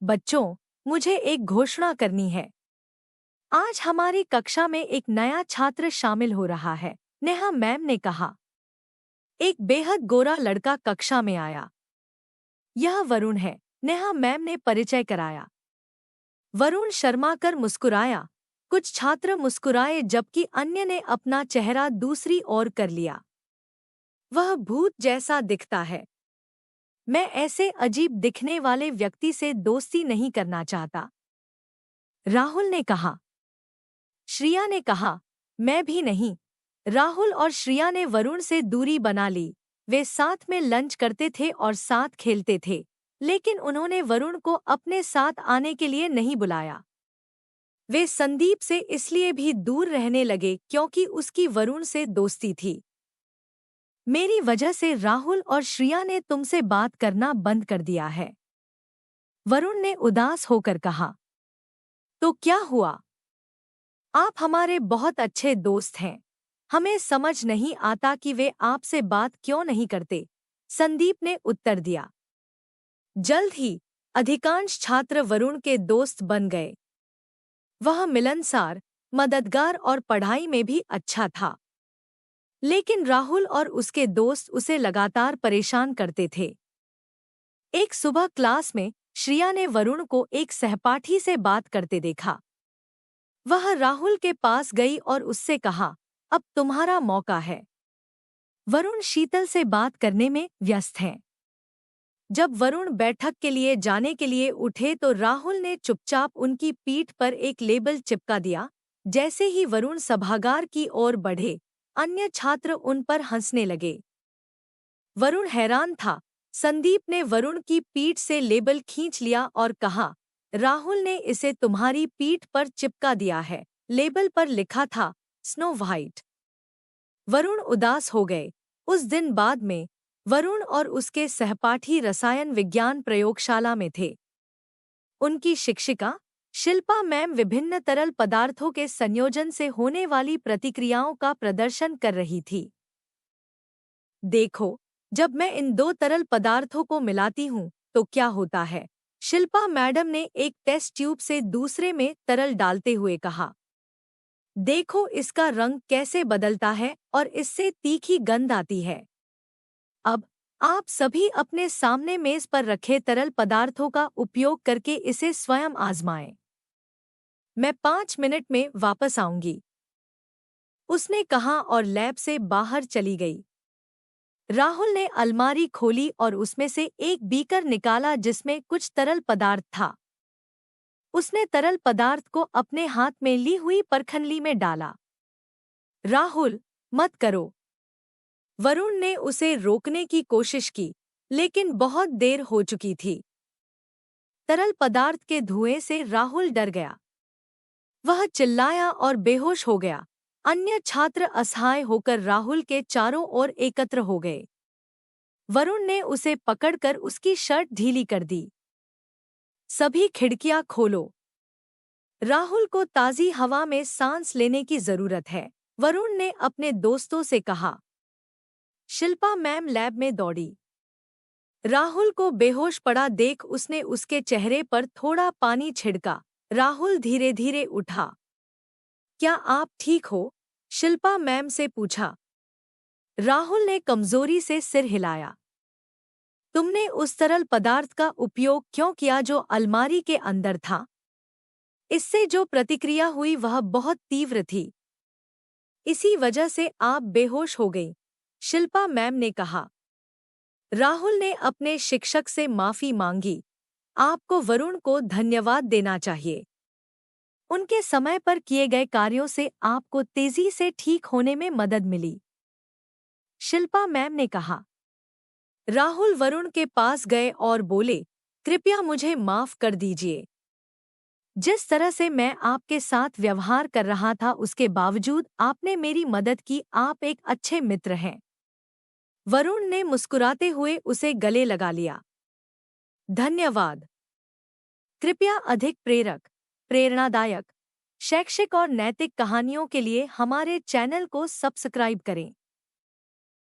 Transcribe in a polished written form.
बच्चों, मुझे एक घोषणा करनी है। आज हमारी कक्षा में एक नया छात्र शामिल हो रहा है, नेहा मैम ने कहा। एक बेहद गोरा लड़का कक्षा में आया। यह वरुण है, नेहा मैम ने परिचय कराया। वरुण शर्माकर मुस्कुराया। कुछ छात्र मुस्कुराए जबकि अन्य ने अपना चेहरा दूसरी ओर कर लिया। वह भूत जैसा दिखता है। मैं ऐसे अजीब दिखने वाले व्यक्ति से दोस्ती नहीं करना चाहता, राहुल ने कहा। श्रिया ने कहा, मैं भी नहीं। राहुल और श्रिया ने वरुण से दूरी बना ली। वे साथ में लंच करते थे और साथ खेलते थे, लेकिन उन्होंने वरुण को अपने साथ आने के लिए नहीं बुलाया। वे संदीप से इसलिए भी दूर रहने लगे क्योंकि उसकी वरुण से दोस्ती थी। मेरी वजह से राहुल और श्रिया ने तुमसे बात करना बंद कर दिया है, वरुण ने उदास होकर कहा। तो क्या हुआ? आप हमारे बहुत अच्छे दोस्त हैं। हमें समझ नहीं आता कि वे आपसे बात क्यों नहीं करते, संदीप ने उत्तर दिया। जल्द ही अधिकांश छात्र वरुण के दोस्त बन गए। वह मिलनसार, मददगार और पढ़ाई में भी अच्छा था। लेकिन राहुल और उसके दोस्त उसे लगातार परेशान करते थे। एक सुबह क्लास में श्रिया ने वरुण को एक सहपाठी से बात करते देखा। वह राहुल के पास गई और उससे कहा, अब तुम्हारा मौका है। वरुण शीतल से बात करने में व्यस्त हैं। जब वरुण बैठक के लिए जाने के लिए उठे तो राहुल ने चुपचाप उनकी पीठ पर एक लेबल चिपका दिया। जैसे ही वरुण सभागार की ओर बढ़े, अन्य छात्र उन पर हंसने लगे। वरुण हैरान था। संदीप ने वरुण की पीठ से लेबल खींच लिया और कहा, राहुल ने इसे तुम्हारी पीठ पर चिपका दिया है। लेबल पर लिखा था, स्नो व्हाइट। वरुण उदास हो गए। उस दिन बाद में वरुण और उसके सहपाठी रसायन विज्ञान प्रयोगशाला में थे। उनकी शिक्षिका शिल्पा मैम विभिन्न तरल पदार्थों के संयोजन से होने वाली प्रतिक्रियाओं का प्रदर्शन कर रही थी। देखो, जब मैं इन दो तरल पदार्थों को मिलाती हूँ तो क्या होता है, शिल्पा मैडम ने एक टेस्ट ट्यूब से दूसरे में तरल डालते हुए कहा। देखो इसका रंग कैसे बदलता है और इससे तीखी गंध आती है। अब आप सभी अपने सामने मेज पर रखे तरल पदार्थों का उपयोग करके इसे स्वयं आजमाएं। मैं 5 मिनट में वापस आऊंगी, उसने कहा और लैब से बाहर चली गई। राहुल ने अलमारी खोली और उसमें से एक बीकर निकाला जिसमें कुछ तरल पदार्थ था। उसने तरल पदार्थ को अपने हाथ में ली हुई परखनली में डाला। राहुल, मत करो। वरुण ने उसे रोकने की कोशिश की, लेकिन बहुत देर हो चुकी थी। तरल पदार्थ के धुएं से राहुल डर गया। वह चिल्लाया और बेहोश हो गया। अन्य छात्र असहाय होकर राहुल के चारों ओर एकत्र हो गए। वरुण ने उसे पकड़कर उसकी शर्ट ढीली कर दी। सभी खिड़कियां खोलो। राहुल को ताज़ी हवा में सांस लेने की जरूरत है, वरुण ने अपने दोस्तों से कहा। शिल्पा मैम लैब में दौड़ी। राहुल को बेहोश पड़ा देख उसने उसके चेहरे पर थोड़ा पानी छिड़का। राहुल धीरे धीरे उठा। क्या आप ठीक हो? शिल्पा मैम से पूछा। राहुल ने कमजोरी से सिर हिलाया। तुमने उस तरल पदार्थ का उपयोग क्यों किया जो अलमारी के अंदर था? इससे जो प्रतिक्रिया हुई वह बहुत तीव्र थी। इसी वजह से आप बेहोश हो गई, शिल्पा मैम ने कहा। राहुल ने अपने शिक्षक से माफी मांगी। आपको वरुण को धन्यवाद देना चाहिए। उनके समय पर किए गए कार्यों से आपको तेजी से ठीक होने में मदद मिली, शिल्पा मैम ने कहा। राहुल वरुण के पास गए और बोले, कृपया मुझे माफ कर दीजिए। जिस तरह से मैं आपके साथ व्यवहार कर रहा था उसके बावजूद आपने मेरी मदद की। आप एक अच्छे मित्र हैं। वरुण ने मुस्कुराते हुए उसे गले लगा लिया। धन्यवाद। कृपया अधिक प्रेरक, प्रेरणादायक, शैक्षिक और नैतिक कहानियों के लिए हमारे चैनल को सब्सक्राइब करें।